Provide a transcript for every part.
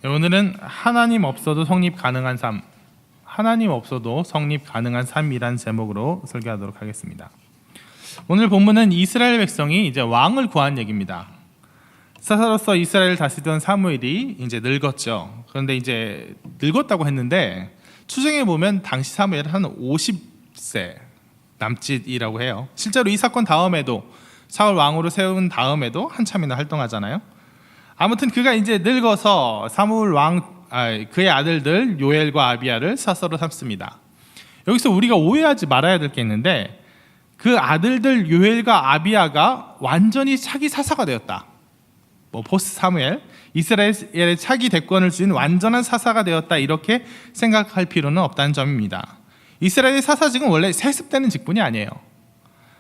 오늘은 하나님 없어도 성립 가능한 삶, 하나님 없어도 성립 가능한 삶이란 제목으로 설교하도록 하겠습니다. 오늘 본문은 이스라엘 백성이 이제 왕을 구한 얘기입니다. 사사로서 이스라엘을 다스리던 사무엘이 이제 늙었죠. 그런데 이제 늙었다고 했는데 추정해 보면 당시 사무엘은 한 50세 남짓이라고 해요. 실제로 이 사건 다음에도 사울 왕으로 세운 다음에도 한참이나 활동하잖아요. 아무튼 그가 이제 늙어서 사무엘 그의 아들들 요엘과 아비야를 사서로 삼습니다. 여기서 우리가 오해하지 말아야 될 게 있는데 그 아들들 요엘과 아비야가 완전히 차기 사사가 되었다. 포스트 사무엘, 이스라엘의 차기 대권을 쥔 완전한 사사가 되었다 이렇게 생각할 필요는 없다는 점입니다. 이스라엘의 사사직은 원래 세습되는 직분이 아니에요.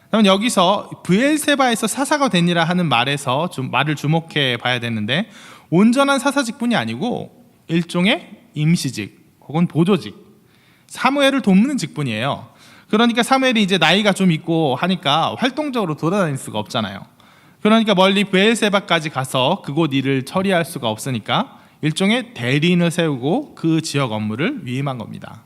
그러면 여기서 브엘세바에서 사사가 되니라 하는 말에서 말을 주목해 봐야 되는데 온전한 사사 직분이 아니고 일종의 임시직 혹은 보조직, 사무엘을 돕는 직분이에요. 그러니까 사무엘이 이제 나이가 좀 있고 하니까 활동적으로 돌아다닐 수가 없잖아요. 그러니까 멀리 브엘세바까지 가서 그곳 일을 처리할 수가 없으니까 일종의 대리인을 세우고 그 지역 업무를 위임한 겁니다.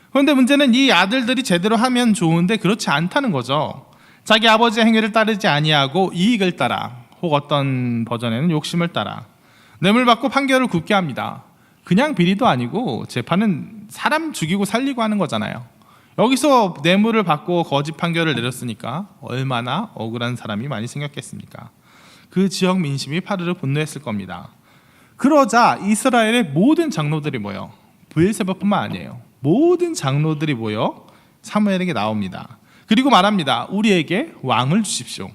그런데 문제는 이 아들들이 제대로 하면 좋은데 그렇지 않다는 거죠. 자기 아버지의 행위를 따르지 아니하고 이익을 따라, 혹 어떤 버전에는 욕심을 따라 뇌물 받고 판결을 굽게 합니다. 그냥 비리도 아니고 재판은 사람 죽이고 살리고 하는 거잖아요. 여기서 뇌물을 받고 거짓 판결을 내렸으니까 얼마나 억울한 사람이 많이 생겼겠습니까? 그 지역 민심이 파르르 분노했을 겁니다. 그러자 이스라엘의 모든 장로들이 모여, 브엘세바뿐만 아니에요, 모든 장로들이 모여 사무엘에게 나옵니다. 그리고 말합니다. 우리에게 왕을 주십시오.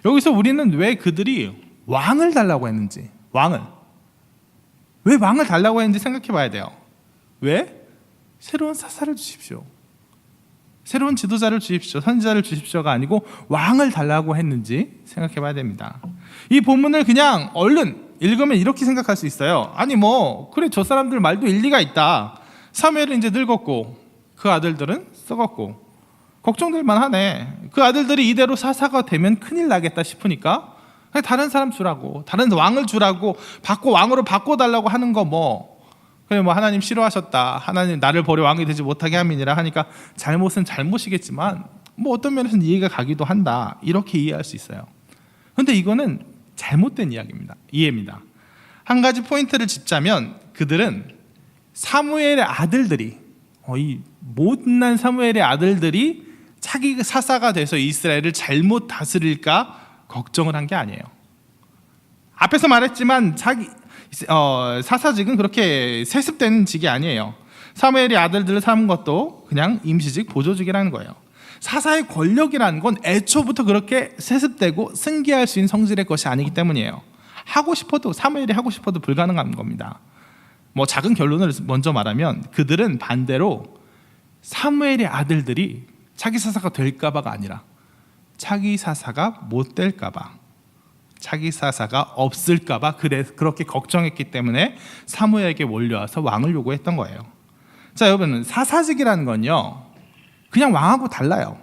여기서 우리는 왜 그들이 왕을 달라고 했는지, 왜 왕을 달라고 했는지 생각해 봐야 돼요. 왜? 새로운 사사를 주십시오, 새로운 지도자를 주십시오, 선지자를 주십시오가 아니고 왕을 달라고 했는지 생각해 봐야 됩니다. 이 본문을 그냥 얼른 읽으면 이렇게 생각할 수 있어요. 아니 그래, 저 사람들 말도 일리가 있다. 사무엘은 이제 늙었고 그 아들들은 썩었고 걱정될만 하네. 그 아들들이 이대로 사사가 되면 큰일 나겠다 싶으니까 다른 사람 주라고, 다른 왕을 주라고, 왕으로 바꿔달라고 하는 거 그래 하나님 싫어하셨다, 하나님 나를 버려 왕이 되지 못하게 함이니라 하니까 잘못은 잘못이겠지만 어떤 면에서는 이해가 가기도 한다, 이렇게 이해할 수 있어요. 그런데 이거는 잘못된 이해입니다. 한 가지 포인트를 짚자면 그들은 사무엘의 아들들이, 이 못난 사무엘의 아들들이 차기 사사가 돼서 이스라엘을 잘못 다스릴까 걱정을 한 게 아니에요. 앞에서 말했지만 사사직은 그렇게 세습된 직이 아니에요. 사무엘이 아들들을 삼은 것도 그냥 임시직, 보조직이라는 거예요. 사사의 권력이라는 건 애초부터 그렇게 세습되고 승계할 수 있는 성질의 것이 아니기 때문이에요. 사무엘이 하고 싶어도 불가능한 겁니다. 작은 결론을 먼저 말하면 그들은 반대로 사무엘의 아들들이 차기 사사가 될까봐가 아니라 차기 사사가 못 될까봐, 차기 사사가 없을까봐 그렇게 걱정했기 때문에 사무엘에게 몰려와서 왕을 요구했던 거예요. 자, 여러분, 사사직이라는 건요 그냥 왕하고 달라요.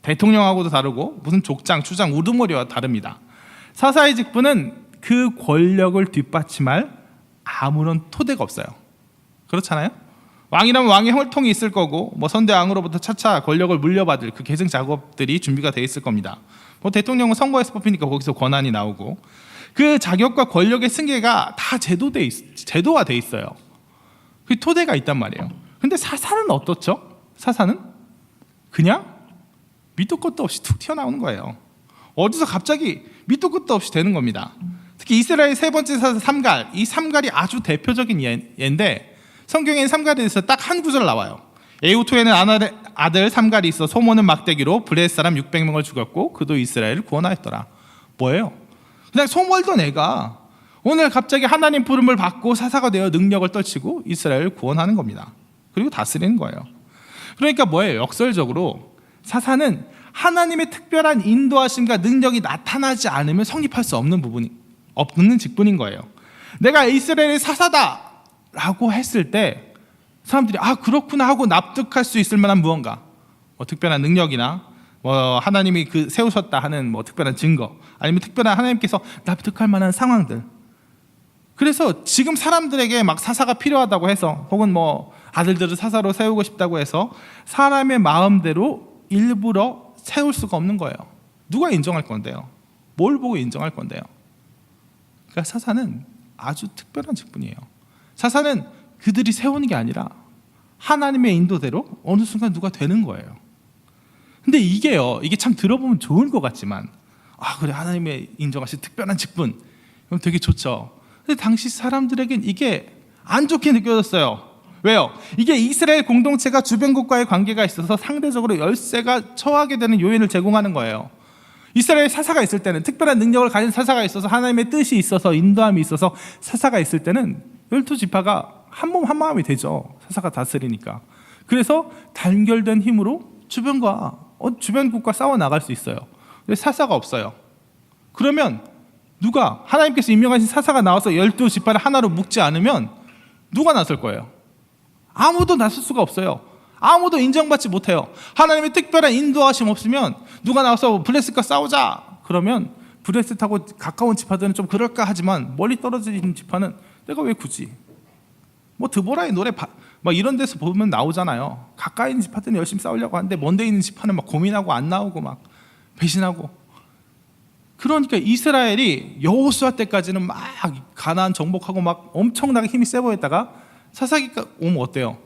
대통령하고도 다르고 무슨 족장, 추장, 우두머리와 다릅니다. 사사의 직분은 그 권력을 뒷받침할 아무런 토대가 없어요. 그렇잖아요? 왕이라면 왕의 혈통이 있을 거고 선대왕으로부터 차차 권력을 물려받을 그 계승 작업들이 준비가 돼 있을 겁니다. 대통령은 선거에서 뽑히니까 거기서 권한이 나오고 그 자격과 권력의 승계가 다 제도화돼 있어요. 그 토대가 있단 말이에요. 근데 사사는 어떻죠? 사사는 그냥 밑도 끝도 없이 툭 튀어나오는 거예요. 어디서 갑자기 밑도 끝도 없이 되는 겁니다. 특히 이스라엘 세 번째 사사 삼갈, 이 삼갈이 아주 대표적인 예인데 성경에는 삼갈에 대해서 딱 한 구절 나와요. 에우토에는 아들 삼갈이 있어 소모는 막대기로 블레셋 사람 600명을 죽였고 그도 이스라엘을 구원하였더라. 뭐예요? 그냥 소몰던 애가 오늘 갑자기 하나님 부름을 받고 사사가 되어 능력을 떨치고 이스라엘을 구원하는 겁니다. 그리고 다스리는 거예요. 그러니까 뭐예요? 역설적으로 사사는 하나님의 특별한 인도하심과 능력이 나타나지 않으면 성립할 수 없는 직분인 거예요. 내가 이스라엘의 사사다 라고 했을 때 사람들이 그렇구나 하고 납득할 수 있을 만한 무언가, 특별한 능력이나 하나님이 세우셨다 하는 특별한 증거, 아니면 특별한 하나님께서 납득할 만한 상황들, 그래서 지금 사람들에게 막 사사가 필요하다고 해서, 혹은 뭐 아들들을 사사로 세우고 싶다고 해서 사람의 마음대로 일부러 세울 수가 없는 거예요. 누가 인정할 건데요? 뭘 보고 인정할 건데요? 그러니까 사사는 아주 특별한 직분이에요. 사사는 그들이 세우는 게 아니라 하나님의 인도대로 어느 순간 누가 되는 거예요. 근데 이게 참 들어보면 좋은 것 같지만, 그래, 하나님의 인정하신 특별한 직분, 그럼 되게 좋죠. 근데 당시 사람들에겐 이게 안 좋게 느껴졌어요. 왜요? 이게 이스라엘 공동체가 주변국과의 관계가 있어서 상대적으로 열세가 처하게 되는 요인을 제공하는 거예요. 이스라엘 사사가 있을 때는, 특별한 능력을 가진 사사가 있어서, 하나님의 뜻이 있어서, 인도함이 있어서 사사가 있을 때는 12지파가 한 몸 한 마음이 되죠. 사사가 다스리니까. 그래서 단결된 힘으로 주변국과 싸워 나갈 수 있어요. 근데 사사가 없어요. 그러면 누가, 하나님께서 임명하신 사사가 나와서 12지파를 하나로 묶지 않으면 누가 나설 거예요? 아무도 나설 수가 없어요. 아무도 인정받지 못해요. 하나님의 특별한 인도하심 없으면 누가 나와서 블레셋과 싸우자 그러면, 블레셋하고 가까운 지파들은 좀 그럴까 하지만 멀리 떨어진 지파는 내가 왜 굳이, 뭐 드보라의 노래 막 이런 데서 보면 나오잖아요. 가까이 있는 지파들은 열심히 싸우려고 하는데 먼데 있는 지파는 막 고민하고 안 나오고 막 배신하고. 그러니까 이스라엘이 여호수아 때까지는 막 가나안 정복하고 막 엄청나게 힘이 세 보였다가 사사기가 오면 어때요?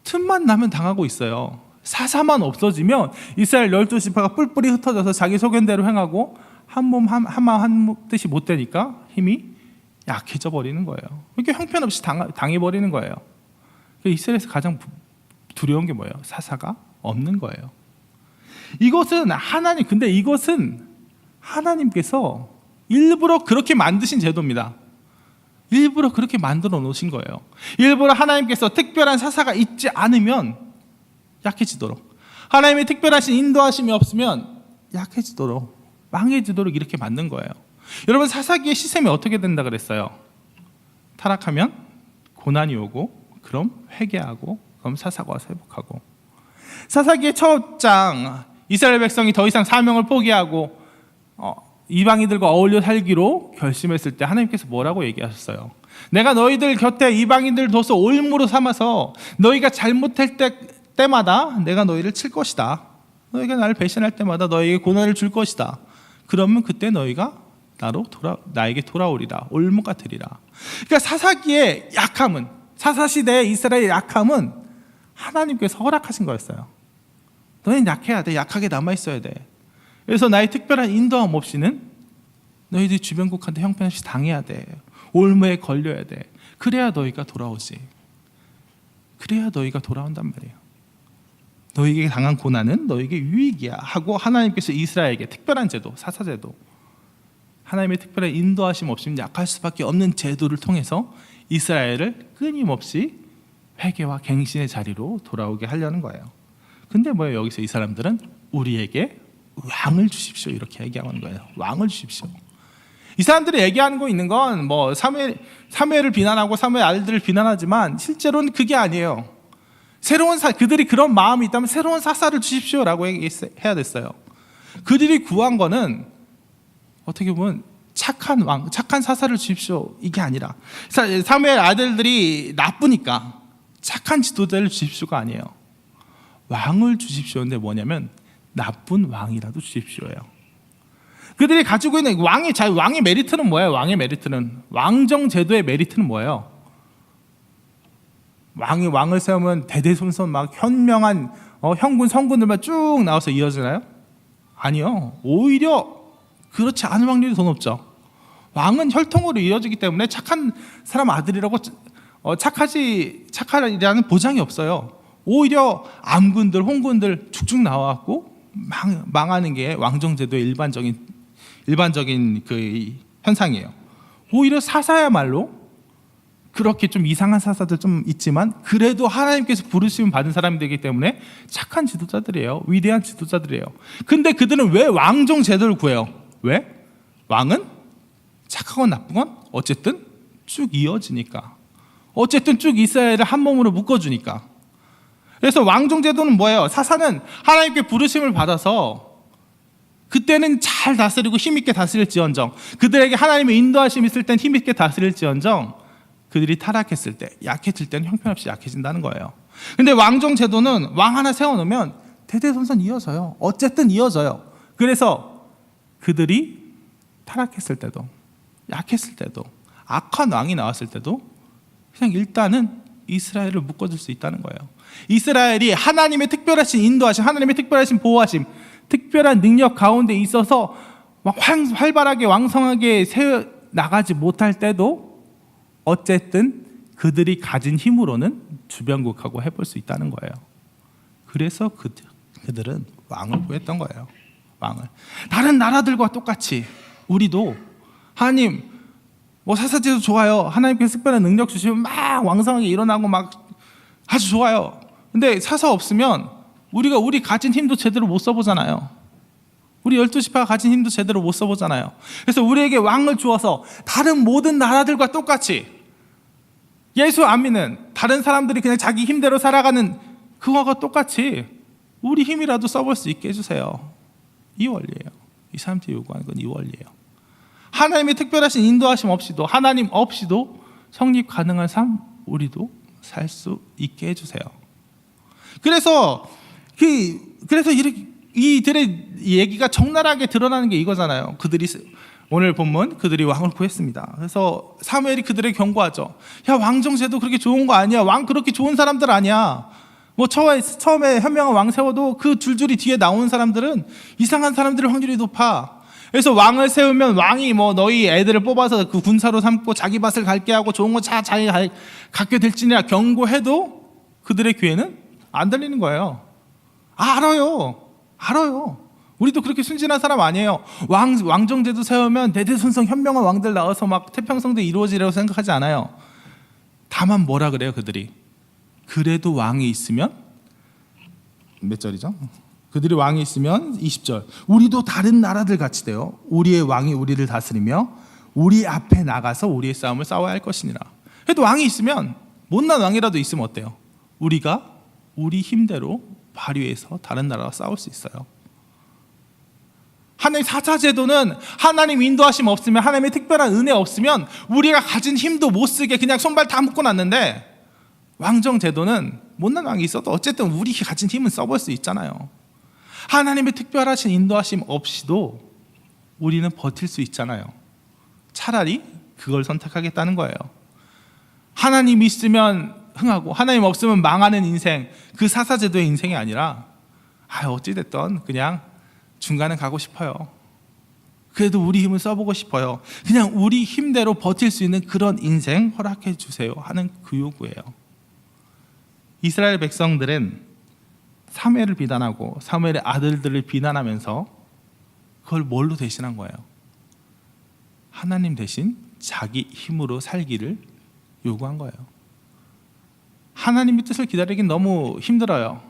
틈만 나면 당하고 있어요. 사사만 없어지면 이스라엘 12지파가 뿔뿔이 흩어져서 자기 소견대로 행하고 한 몸 한 뜻이 못 되니까 힘이 약해져 버리는 거예요. 이렇게 형편없이 당해버리는 거예요. 이스라엘에서 가장 두려운 게 뭐예요? 사사가 없는 거예요. 근데 이것은 하나님께서 일부러 그렇게 만드신 제도입니다. 일부러 그렇게 만들어 놓으신 거예요. 일부러 하나님께서 특별한 사사가 있지 않으면 약해지도록, 하나님의 특별하신 인도하심이 없으면 약해지도록, 망해지도록 이렇게 만든 거예요. 여러분, 사사기의 시스템이 어떻게 된다 그랬어요? 타락하면 고난이 오고, 그럼 회개하고, 그럼 사사가 와서 회복하고. 사사기의 첫 장, 이스라엘 백성이 더 이상 사명을 포기하고 이방인들과 어울려 살기로 결심했을 때 하나님께서 뭐라고 얘기하셨어요? 내가 너희들 곁에 이방인들을 둬서 올무로 삼아서 너희가 잘못할 때마다 내가 너희를 칠 것이다. 너희가 나를 배신할 때마다 너희에게 고난을 줄 것이다. 그러면 그때 너희가 나에게 돌아오리라. 올무가 되리라. 그러니까 사사기의 약함은, 사사시대의 이스라엘의 약함은 하나님께서 허락하신 거였어요. 너희는 약해야 돼. 약하게 남아있어야 돼. 그래서 나의 특별한 인도함 없이는 너희들이 주변국한테 형편없이 당해야 돼. 올무에 걸려야 돼. 그래야 너희가 돌아오지. 그래야 너희가 돌아온단 말이에요. 너희에게 당한 고난은 너희에게 유익이야 하고 하나님께서 이스라엘에게 특별한 제도, 사사제도, 하나님의 특별한 인도하심 없이는 약할 수밖에 없는 제도를 통해서 이스라엘을 끊임없이 회개와 갱신의 자리로 돌아오게 하려는 거예요. 근데 뭐예요? 여기서 이 사람들은 우리에게 왕을 주십시오 이렇게 얘기하는 거예요. 왕을 주십시오. 이 사람들이 얘기하는 거 있는 건 뭐 사무엘을 비난하고 사무엘 아들들을 비난하지만 실제로는 그게 아니에요. 그들이 그런 마음이 있다면 새로운 사사를 주십시오라고 해야 됐어요. 그들이 구한 거는 어떻게 보면 착한 왕, 착한 사사를 주십시오 이게 아니라, 사무엘 아들들이 나쁘니까 착한 지도자를 주십시오가 아니에요. 왕을 주십시오인데 뭐냐면 나쁜 왕이라도 주십시오예요. 그들이 가지고 있는 왕의 메리트는 뭐예요? 왕의 메리트는, 왕정 제도의 메리트는 뭐예요? 왕을 세우면 대대손손 막 현명한 형군 성군들만 쭉 나와서 이어지나요? 아니요. 오히려 그렇지 않을 확률이 더 높죠. 왕은 혈통으로 이어지기 때문에 착한 사람 아들이라고 착하리라는 보장이 없어요. 오히려 암군들, 홍군들 쭉쭉 나와갖고 망하는 게 왕정제도의 일반적인 그 현상이에요. 오히려 사사야말로 그렇게 좀 이상한 사사들 좀 있지만 그래도 하나님께서 부르심을 받은 사람이 되기 때문에 착한 지도자들이에요. 위대한 지도자들이에요. 근데 그들은 왜 왕정 제도를 구해요? 왜? 왕은 착하건 나쁘건 어쨌든 쭉 이어지니까, 어쨌든 쭉 이스라엘을 한 몸으로 묶어주니까. 그래서 왕정 제도는 뭐예요? 사사는 하나님께 부르심을 받아서 그때는 잘 다스리고 힘있게 다스릴지언정, 그들에게 하나님의 인도하심이 있을 땐 힘있게 다스릴지언정, 그들이 타락했을 때, 약해질 때는 형편없이 약해진다는 거예요. 근데 왕정 제도는 왕 하나 세워놓으면 대대손손 이어져요. 어쨌든 이어져요. 그래서 그들이 타락했을 때도, 약했을 때도, 악한 왕이 나왔을 때도 그냥 일단은 이스라엘을 묶어줄 수 있다는 거예요. 이스라엘이 하나님의 특별하신 인도하심, 하나님의 특별하신 보호하심, 특별한 능력 가운데 있어서 막 활발하게 왕성하게 세워 나가지 못할 때도 어쨌든 그들이 가진 힘으로는 주변국하고 해볼 수 있다는 거예요. 그래서 그들은 왕을 구했던 거예요. 왕을. 다른 나라들과 똑같이 우리도 하나님 뭐 사사제도 좋아요. 하나님께서 특별한 능력 주시면 막 왕성하게 일어나고 막 아주 좋아요. 근데 사사 없으면 우리가 우리 가진 힘도 제대로 못 써보잖아요. 우리 12지파가 가진 힘도 제대로 못 써보잖아요. 그래서 우리에게 왕을 주어서 다른 모든 나라들과 똑같이 예수 안 믿는 다른 사람들이 그냥 자기 힘대로 살아가는 그거와 똑같이 우리 힘이라도 써볼 수 있게 해주세요. 이 원리예요. 이 사람들이 요구하는 건 이 원리예요. 하나님의 특별하신 인도하심 없이도, 하나님 없이도 성립 가능한 삶 우리도 살 수 있게 해주세요. 그래서 이들의 얘기가 적나라하게 드러나는 게 이거잖아요. 오늘 본문 그들이 왕을 구했습니다. 그래서 사무엘이 그들에게 경고하죠. 야, 왕정제도 그렇게 좋은 거 아니야. 왕 그렇게 좋은 사람들 아니야. 뭐 처음에 현명한 왕 세워도 그 줄줄이 뒤에 나오는 사람들은 이상한 사람들일 확률이 높아. 그래서 왕을 세우면 왕이 뭐 너희 애들을 뽑아서 그 군사로 삼고 자기 밭을 갈게 하고 좋은 거 자기 갖게 될지니라 경고해도 그들의 귀에는 안 들리는 거예요. 알아요. 우리도 그렇게 순진한 사람 아니에요. 왕정제도 세우면 대대손손 현명한 왕들 나와서 막 태평성대 이루어지라고 생각하지 않아요. 다만 뭐라 그래요 그들이? 그래도 왕이 있으면 몇 절이죠? 그들이 왕이 있으면 20절 우리도 다른 나라들 같이 되어 우리의 왕이 우리를 다스리며 우리 앞에 나가서 우리의 싸움을 싸워야 할 것이니라. 그래도 왕이 있으면 못난 왕이라도 있으면 어때요? 우리가 우리 힘대로 발휘해서 다른 나라와 싸울 수 있어요. 하나님 사사제도는 하나님 인도하심 없으면, 하나님의 특별한 은혜 없으면 우리가 가진 힘도 못 쓰게 그냥 손발 다 묶어놨는데, 왕정제도는 못난 왕이 있어도 어쨌든 우리 가진 힘은 써볼 수 있잖아요. 하나님의 특별하신 인도하심 없이도 우리는 버틸 수 있잖아요. 차라리 그걸 선택하겠다는 거예요. 하나님 있으면 흥하고 하나님 없으면 망하는 인생, 그 사사제도의 인생이 아니라 어찌됐든 그냥 중간에 가고 싶어요. 그래도 우리 힘을 써보고 싶어요. 그냥 우리 힘대로 버틸 수 있는 그런 인생 허락해 주세요 하는 그 요구예요. 이스라엘 백성들은 사무엘을 비난하고 사무엘의 아들들을 비난하면서 그걸 뭘로 대신한 거예요? 하나님 대신 자기 힘으로 살기를 요구한 거예요. 하나님의 뜻을 기다리긴 너무 힘들어요.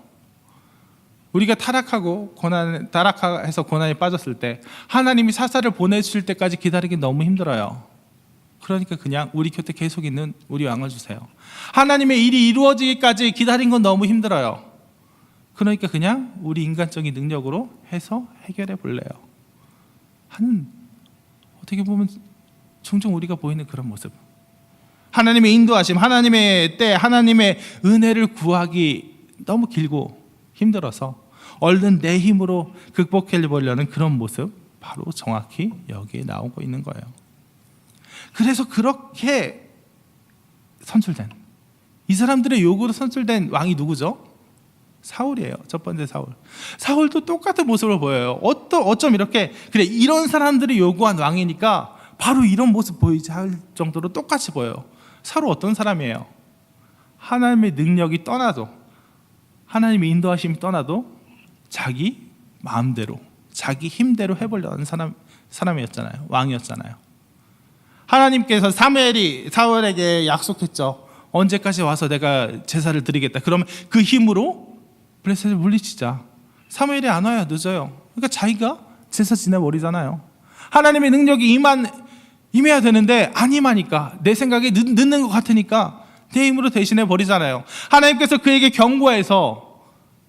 우리가 타락해서 고난에 빠졌을 때 하나님이 사사를 보내주실 때까지 기다리긴 너무 힘들어요. 그러니까 그냥 우리 곁에 계속 있는 우리 왕을 주세요. 하나님의 일이 이루어지기까지 기다린 건 너무 힘들어요. 그러니까 그냥 우리 인간적인 능력으로 해서 해결해 볼래요 하는, 어떻게 보면 종종 우리가 보이는 그런 모습. 하나님의 인도하심, 하나님의 때, 하나님의 은혜를 구하기 너무 길고 힘들어서 얼른 내 힘으로 극복해 보려는 그런 모습, 바로 정확히 여기에 나오고 있는 거예요. 그래서 그렇게 선출된, 이 사람들의 요구로 선출된 왕이 누구죠? 사울이에요. 첫 번째 사울. 사울도 똑같은 모습을 보여요. 어쩜 이렇게, 그래, 이런 사람들이 요구한 왕이니까 바로 이런 모습 보이지 할 정도로 똑같이 보여요. 사울 어떤 사람이에요? 하나님의 능력이 떠나도, 하나님의 인도하심이 떠나도 자기 마음대로, 자기 힘대로 해보려는 사람이었잖아요. 왕이었잖아요. 하나님께서 사무엘이 사울에게 약속했죠. 언제까지 와서 내가 제사를 드리겠다. 그러면 그 힘으로 블레셋을 물리치자. 사무엘이 안 와요. 늦어요. 그러니까 자기가 제사 지내버리잖아요. 하나님의 능력이 임해야 되는데 안 임하니까, 내 생각에 늦는 것 같으니까 내 힘으로 대신해 버리잖아요. 하나님께서 그에게 경고해서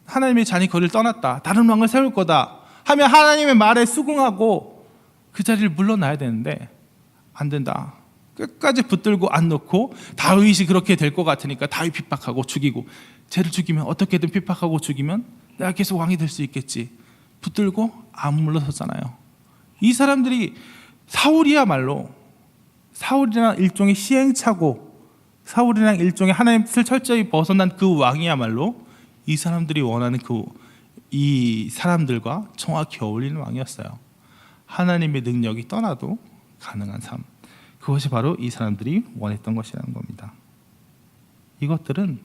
하나님의 잔이 거리를 떠났다, 다른 왕을 세울 거다 하면 하나님의 말에 수긍하고 그 자리를 물러나야 되는데 안 된다. 끝까지 붙들고 안 놓고 다윗이 그렇게 될 것 같으니까 다윗 핍박하고 죽이고, 쟤를 죽이면 어떻게든 핍박하고 죽이면 내가 계속 왕이 될 수 있겠지. 붙들고 안 물러섰잖아요. 이 사람들이 사울이야말로, 사울이랑 일종의 시행착오, 사울이랑 일종의 하나님의 뜻을 철저히 벗어난 그 왕이야말로 이 사람들이 원하는 이 사람들과 정확히 어울리는 왕이었어요. 하나님의 능력이 떠나도 가능한 삶, 그것이 바로 이 사람들이 원했던 것이라는 겁니다. 이것들은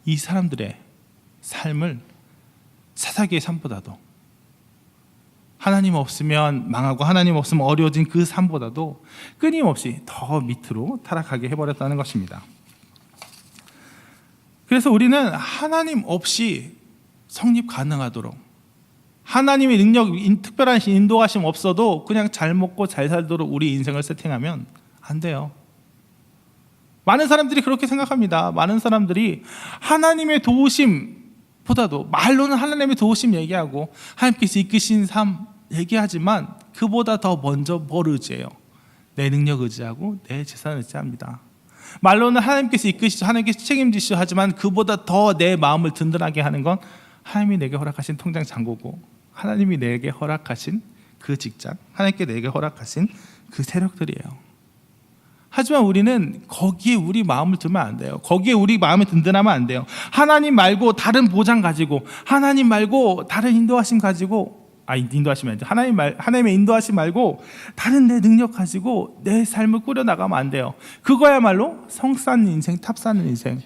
이 사람들의 삶을 사사기의 삶보다도, 하나님 없으면 망하고 하나님 없으면 어려워진 그 삶보다도 끊임없이 더 밑으로 타락하게 해버렸다는 것입니다. 그래서 우리는 하나님 없이 성립 가능하도록, 하나님의 능력, 특별한 인도하심 없어도 그냥 잘 먹고 잘 살도록 우리 인생을 세팅하면 안 돼요. 많은 사람들이 그렇게 생각합니다. 많은 사람들이 하나님의 도우심보다도, 말로는 하나님의 도우심 얘기하고 하나님께서 이끄신 삶 얘기하지만 그보다 더 먼저 뭘 의지해요? 내 능력 의지하고 내 재산 의지합니다. 말로는 하나님께서 이끄시고 하나님께서 책임지시오 하지만 그보다 더 내 마음을 든든하게 하는 건 하나님이 내게 허락하신 통장 잔고고, 하나님이 내게 허락하신 그 직장, 하나님께 내게 허락하신 그 세력들이에요. 하지만 우리는 거기에 우리 마음을 두면 안 돼요. 거기에 우리 마음이 든든하면 안 돼요. 하나님 말고 다른 보장 가지고, 하나님 말고 다른 인도하심 가지고, 인도하시면 안 돼. 하나님의 인도하심 말고 다른 내 능력 가지고 내 삶을 꾸려나가면 안 돼요. 그거야말로 성 쌓는 인생, 탑 쌓는 인생.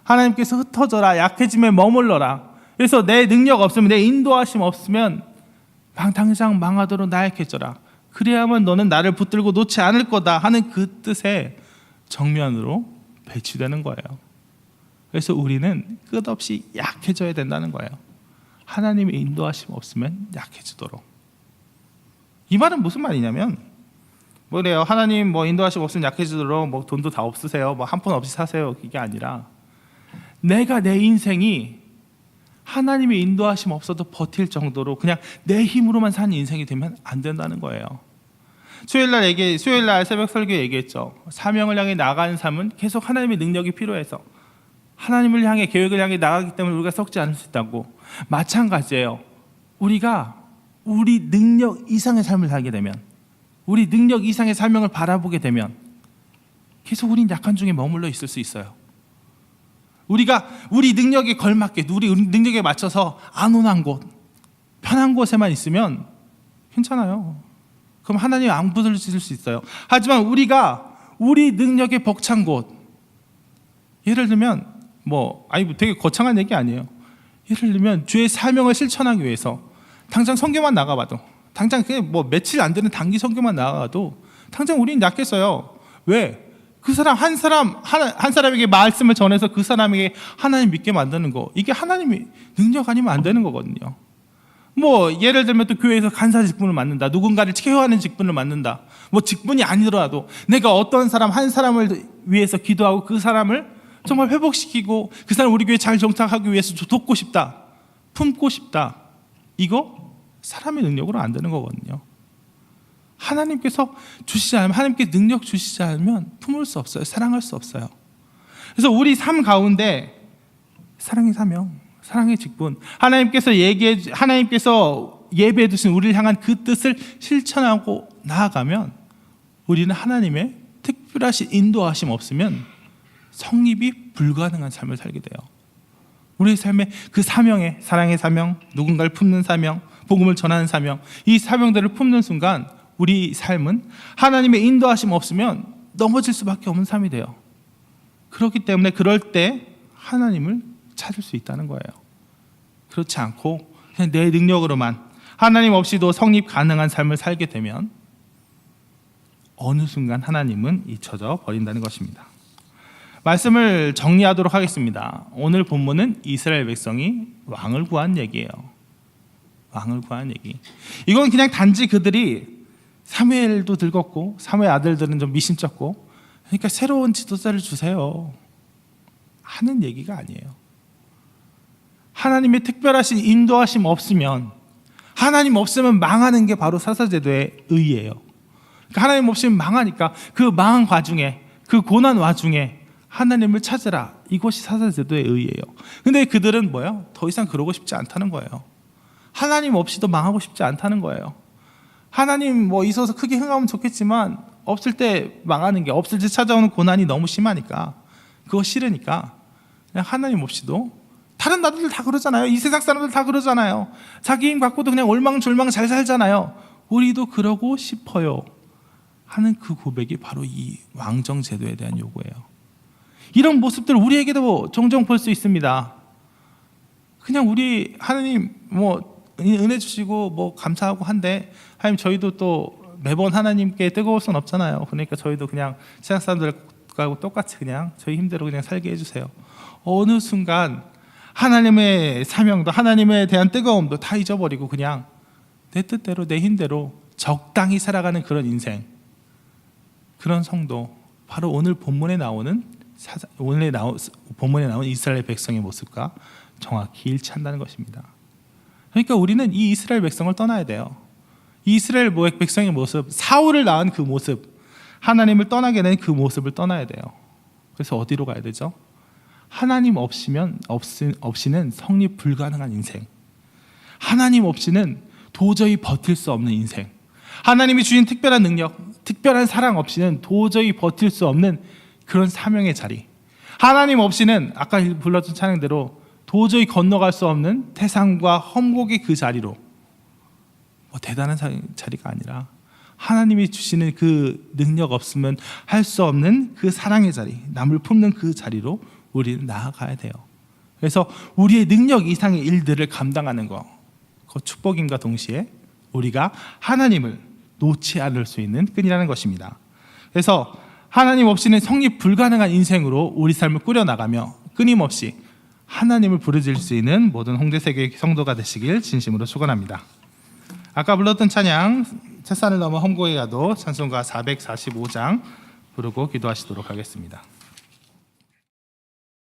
하나님께서 흩어져라, 약해짐에 머물러라. 그래서 내 능력 없으면, 내 인도하심 없으면 당장 망하도록 나약해져라. 그래야만 너는 나를 붙들고 놓지 않을 거다 하는 그 뜻의 정면으로 배치되는 거예요. 그래서 우리는 끝없이 약해져야 된다는 거예요. 하나님의 인도하심 없으면 약해지도록. 이 말은 무슨 말이냐면, 뭐래요? 하나님 인도하심 없으면 약해지도록 돈도 다 없으세요, 한 푼 없이 사세요. 이게 아니라 내가 내 인생이 하나님의 인도하심 없어도 버틸 정도로 그냥 내 힘으로만 사는 인생이 되면 안 된다는 거예요. 수요일날 새벽 설교 얘기했죠. 사명을 향해 나가는 삶은 계속 하나님의 능력이 필요해서, 하나님을 향해, 계획을 향해 나가기 때문에 우리가 썩지 않을 수 있다고. 마찬가지예요. 우리가 우리 능력 이상의 삶을 살게 되면, 우리 능력 이상의 사명을 바라보게 되면 계속 우린 약한 중에 머물러 있을 수 있어요. 우리가 우리 능력에 걸맞게, 우리 능력에 맞춰서 안온한 곳, 편한 곳에만 있으면 괜찮아요. 그럼 하나님 안 부서질 수 있어요. 하지만 우리가 우리 능력에 벅찬 곳, 예를 들면 되게 거창한 얘기 아니에요. 예를 들면 주의 사명을 실천하기 위해서 당장 선교만 나가봐도, 당장 그냥 며칠 안 되는 단기 선교만 나가도 당장 우리는 약했어요. 왜? 그 사람 한 사람에게 말씀을 전해서 그 사람에게 하나님 믿게 만드는 거, 이게 하나님의 능력 아니면 안 되는 거거든요. 예를 들면 또 교회에서 간사 직분을 맡는다, 누군가를 케어하는 직분을 맡는다. 직분이 아니더라도 내가 어떤 사람 한 사람을 위해서 기도하고 그 사람을 정말 회복시키고 그 사람 우리 교회에 잘 정착하기 위해서 돕고 싶다, 품고 싶다. 이거 사람의 능력으로 안 되는 거거든요. 하나님께서 주시지 않으면, 하나님께 능력 주시지 않으면 품을 수 없어요. 사랑할 수 없어요. 그래서 우리 삶 가운데 사랑의 사명, 사랑의 직분, 하나님께서 예배해 두신 우리를 향한 그 뜻을 실천하고 나아가면 우리는 하나님의 특별하신 인도하심 없으면 성립이 불가능한 삶을 살게 돼요. 우리의 삶에 그 사명에, 사랑의 사명, 누군가를 품는 사명, 복음을 전하는 사명, 이 사명들을 품는 순간 우리 삶은 하나님의 인도하심 없으면 넘어질 수밖에 없는 삶이 돼요. 그렇기 때문에 그럴 때 하나님을 찾을 수 있다는 거예요. 그렇지 않고 그냥 내 능력으로만 하나님 없이도 성립 가능한 삶을 살게 되면 어느 순간 하나님은 잊혀져 버린다는 것입니다. 말씀을 정리하도록 하겠습니다. 오늘 본문은 이스라엘 백성이 왕을 구한 얘기예요. 왕을 구한 얘기. 이건 그냥 단지 그들이 사무엘도 늙었고 사무엘 아들들은 좀 미심쩍고, 그러니까 새로운 지도자를 주세요 하는 얘기가 아니에요. 하나님의 특별하신 인도하심 없으면, 하나님 없으면 망하는 게 바로 사사제도의 의예요. 그러니까 하나님 없으면 망하니까 그 망한 와중에, 그 고난 와중에 하나님을 찾으라. 이것이 사사제도의 의예요. 근데 그들은 뭐예요? 더 이상 그러고 싶지 않다는 거예요. 하나님 없이도 망하고 싶지 않다는 거예요. 하나님 뭐 있어서 크게 흥하면 좋겠지만 없을 때 망하는 게, 없을 때 찾아오는 고난이 너무 심하니까, 그거 싫으니까 그냥 하나님 없이도, 다른 나라들 다 그러잖아요. 이 세상 사람들 다 그러잖아요. 자기 힘 갖고도 그냥 올망졸망 잘 살잖아요. 우리도 그러고 싶어요 하는 그 고백이 바로 이 왕정제도에 대한 요구예요. 이런 모습들 우리에게도 종종 볼 수 있습니다. 그냥 우리 하나님 뭐 은혜 주시고 뭐 감사하고 한데, 하나님 저희도 또 매번 하나님께 뜨거울 순 없잖아요. 그러니까 저희도 그냥 세상 사람들하고 똑같이 그냥 저희 힘대로 그냥 살게 해주세요. 어느 순간 하나님의 사명도, 하나님에 대한 뜨거움도 다 잊어버리고 그냥 내 뜻대로 내 힘대로 적당히 살아가는 그런 인생, 그런 성도, 바로 오늘 본문에 나오는 이스라엘 백성의 모습과 정확히 일치한다는 것입니다. 그러니까 우리는 이 이스라엘 백성을 떠나야 돼요. 이 이스라엘 백성의 모습, 사울을 낳은 그 모습, 하나님을 떠나게 된 그 모습을 떠나야 돼요. 그래서 어디로 가야 되죠? 하나님 없이는 성립 불가능한 인생, 하나님 없이는 도저히 버틸 수 없는 인생, 하나님이 주신 특별한 능력, 특별한 사랑 없이는 도저히 버틸 수 없는 그런 사명의 자리, 하나님 없이는 아까 불렀던 찬양대로 도저히 건너갈 수 없는 태산과 험곡의 그 자리로, 뭐 대단한 자리가 아니라 하나님이 주시는 그 능력 없으면 할 수 없는 그 사랑의 자리, 남을 품는 그 자리로 우리는 나아가야 돼요. 그래서 우리의 능력 이상의 일들을 감당하는 것, 그 축복임과 동시에 우리가 하나님을 놓지 않을 수 있는 끈이라는 것입니다. 그래서 하나님 없이는 성립 불가능한 인생으로 우리 삶을 꾸려나가며 끊임없이 하나님을 부르짖을 수 있는 모든 홍대세계 성도가 되시길 진심으로 축원합니다. 아까 불렀던 찬양 채산을 넘어 험고에 가도 찬송가 445장 부르고 기도하시도록 하겠습니다.